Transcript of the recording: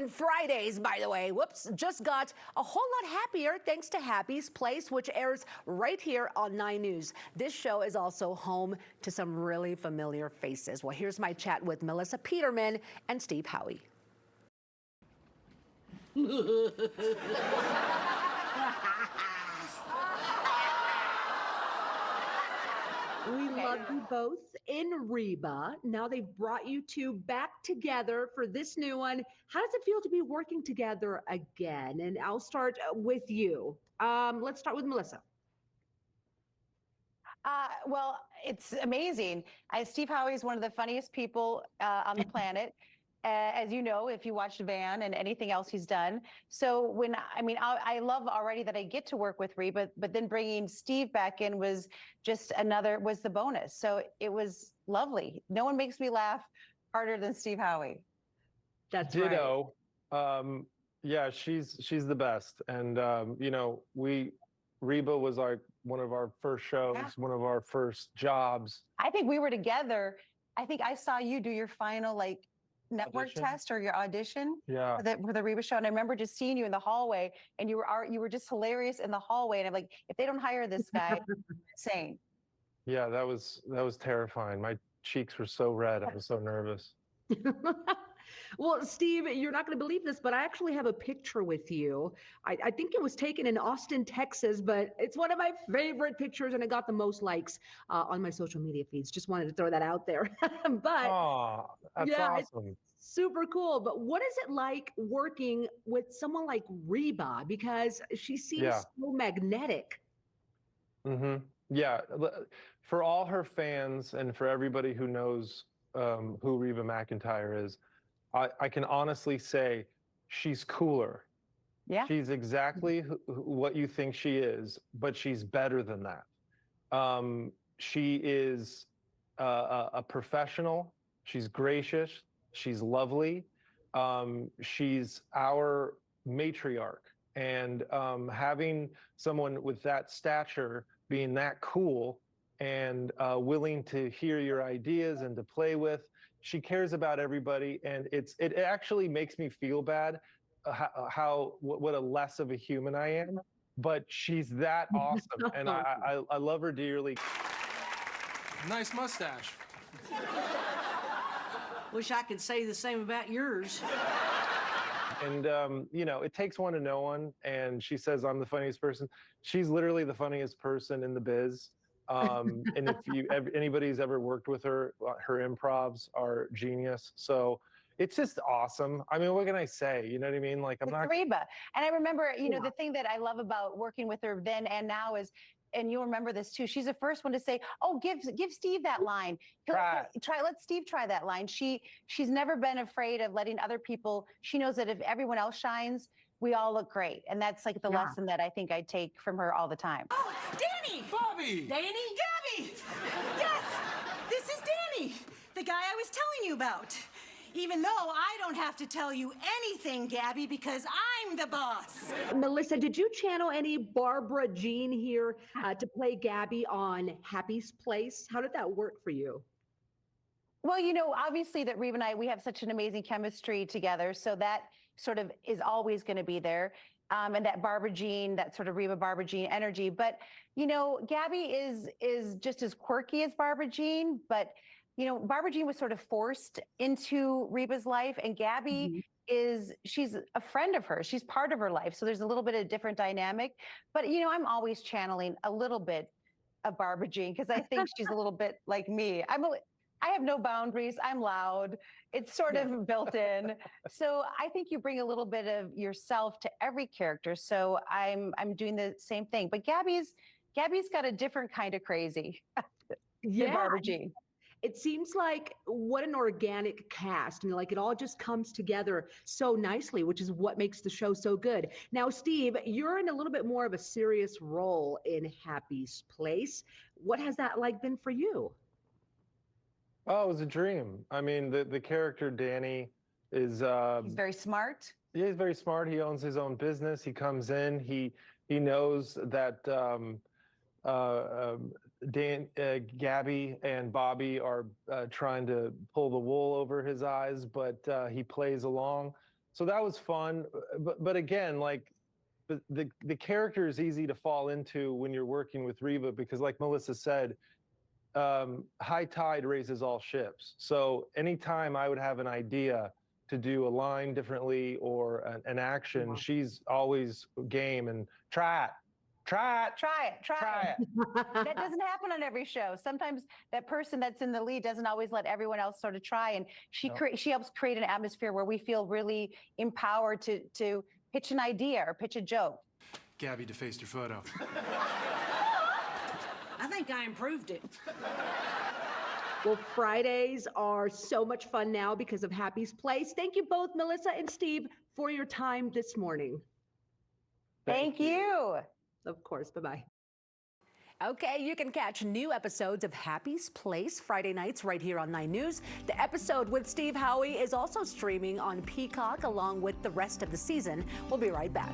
And Fridays, by the way, just got a whole lot happier thanks to Happy's Place, which airs right here on 9 News. This show is also home to some really familiar faces. Well, here's my chat with Melissa Peterman and Steve Howey. We love you both in Reba. Now they've brought you two back together for this new one. How does it feel to be working together again? And I'll start with you. Let's start with Melissa. Well, it's amazing. Steve Howey is one of the funniest people on the planet. As you know, if you watched Van and anything else he's done. So I love already that I get to work with Reba, but then bringing Steve back in was just was the bonus. So it was lovely. No one makes me laugh harder than Steve Howey. That's Ditto. Right. Yeah, she's the best. And, Reba was like one of our first shows, one of our first jobs. I think we were together. I think I saw you do your final network audition? Test or your audition for the Reba show. And I remember just seeing you in the hallway and you were just hilarious in the hallway. And I'm like, if they don't hire this guy, insane. Yeah, that was terrifying. My cheeks were so red. I was so nervous. Well, Steve, you're not going to believe this, but I actually have a picture with you. I think it was taken in Austin, Texas, but it's one of my favorite pictures, and it got the most likes on my social media feeds. Just wanted to throw that out there. But that's awesome. Super cool. But what is it like working with someone like Reba? Because she seems so magnetic. Mm-hmm. Yeah. For all her fans and for everybody who knows who Reba McEntire is, I can honestly say she's cooler. Yeah. She's exactly what you think she is, but she's better than that. She is a professional. She's gracious. She's lovely. She's our matriarch. And having someone with that stature being that cool and willing to hear your ideas and to play with, she cares about everybody, and it actually makes me feel bad what a less of a human I am, but she's that awesome, and I love her dearly. Nice mustache. Wish I could say the same about yours. And it takes one to know one, and she says I'm the funniest person. She's literally the funniest person in the biz. And if anybody's ever worked with her, her improvs are genius. So it's just awesome. I mean, what can I say? You know what I mean? Like, I'm not Reba. And I remember, the thing that I love about working with her then and now is, and you'll remember this too, she's the first one to say, oh, give Steve that line. Let Steve try that line. She's never been afraid of letting other people, she knows that if everyone else shines, we all look great. And that's like the lesson that I think I take from her all the time. Oh, Danny! Bobby! Danny? Gabby! Yes, this is Danny, the guy I was telling you about. Even though I don't have to tell you anything, Gabby, because I'm the boss. Melissa, did you channel any Barbara Jean here to play Gabby on Happy's Place? How did that work for you? Well, obviously that Reba and we have such an amazing chemistry together. So that sort of is always going to be there. And that Barbara Jean, that sort of Reba Barbara Jean energy. But, Gabby is just as quirky as Barbara Jean, but Barbara Jean was sort of forced into Reba's life, and Gabby she's a friend of hers. She's part of her life. So there's a little bit of different dynamic, but I'm always channeling a little bit of Barbara Jean because I think she's a little bit like me. I have no boundaries. I'm loud. It's sort of built in. So I think you bring a little bit of yourself to every character. So I'm doing the same thing, but Gabby's got a different kind of crazy than Barbara Jean. It seems like what an organic cast. Like it all just comes together so nicely, which is what makes the show so good. Now, Steve, you're in a little bit more of a serious role in Happy's Place. What has that been for you? Oh, it was a dream. I mean, the character Danny is he's very smart. Yeah, he's very smart. He owns his own business. He comes in. He knows that Gabby and Bobby are trying to pull the wool over his eyes, but he plays along. So that was fun. But again, like the character is easy to fall into when you're working with Reba because, like Melissa said, high tide raises all ships. So anytime I would have an idea to do a line differently or an action, she's always game and try it. Try it. That doesn't happen on every show. Sometimes that person that's in the lead doesn't always let everyone else sort of try, and she helps create an atmosphere where we feel really empowered to pitch an idea or pitch a joke. Gabby defaced your photo. I think I improved it. Well, Fridays are so much fun now because of Happy's Place. Thank you both, Melissa and Steve, for your time this morning. Thank you. Of course. Bye-bye. Okay, you can catch new episodes of Happy's Place Friday nights right here on 9 News. The episode with Steve Howie is also streaming on Peacock along with the rest of the season. We'll be right back.